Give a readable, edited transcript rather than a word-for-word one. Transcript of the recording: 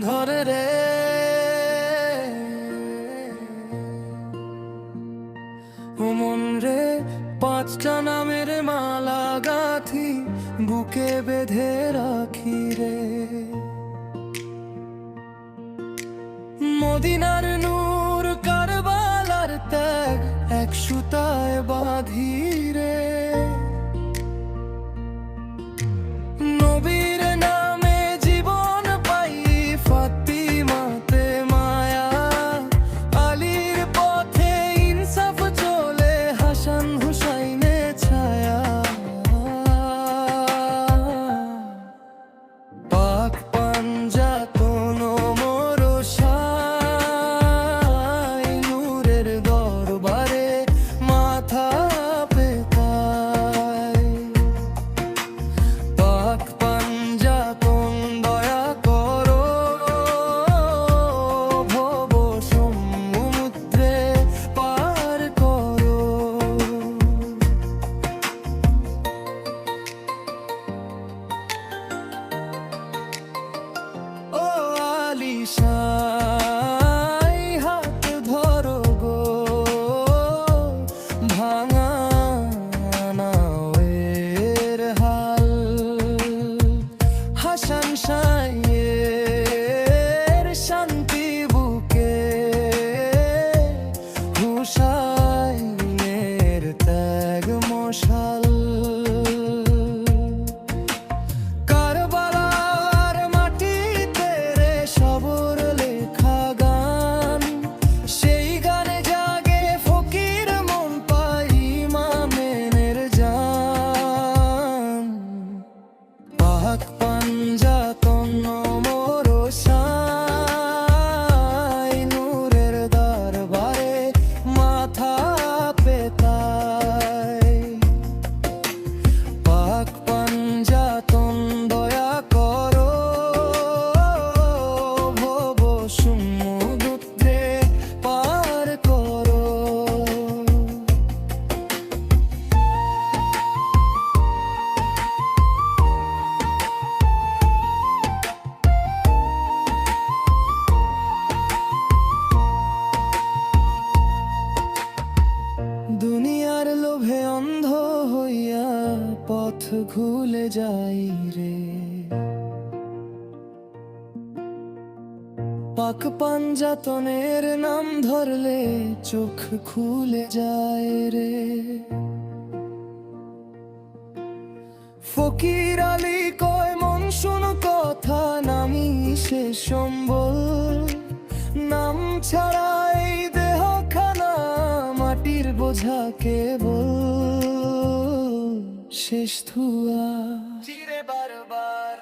ধরে রে। ও মন রে, পাঁচটা নামের মালা গাঁথি বুকে বেঁধে রাখি রে। মদিনার নূর কারবালার ত্যাগ এক সুতায় বাঁধি রে। নবীর নামে জীবন পাই ফাতিমাতে মায়া, আলীর পথে ইনসাফ চলে হাসান হুসাইনে ছায়া। পাক পাঞ্জাতন মোরসাই নূরের দরবারে মাথা পেতাই। পাক পাঞ্জাতন দয়া করো, ভব সমুদ্রে পার করো। ও আলিশাই হাত ধরো গো, ভাঙা নাওয়ের হাল। হাসান শাহের শান্তি বুকে, হুসাইনের ত্যাগ মশাল। কারবালার মাটিতে রে সবর লেখা গান, সেই গানে জাগে ফকির মন পাই ইমামের জান। পাক পাঞ্জাতন মোরসাই নূরের দরবারে মাথা পেতাই। পাক পাঞ্জাতন দয়া করো, ভব সমুদ্রে পার করো। দুনিয়ার লোভে অন্ধ হইয়া পথ ভুলে যাই রে। পাক পাঞ্জাতনের নাম ধরলে চোখ খুলে যায় রে। ফকির আলী কয় মন শুনো কথা, নামি সে সম্বল। নাম ছাড়া এই দেহখানা মাটির বোঝা কেবল। শেষ ধুয়া চিরে বারবার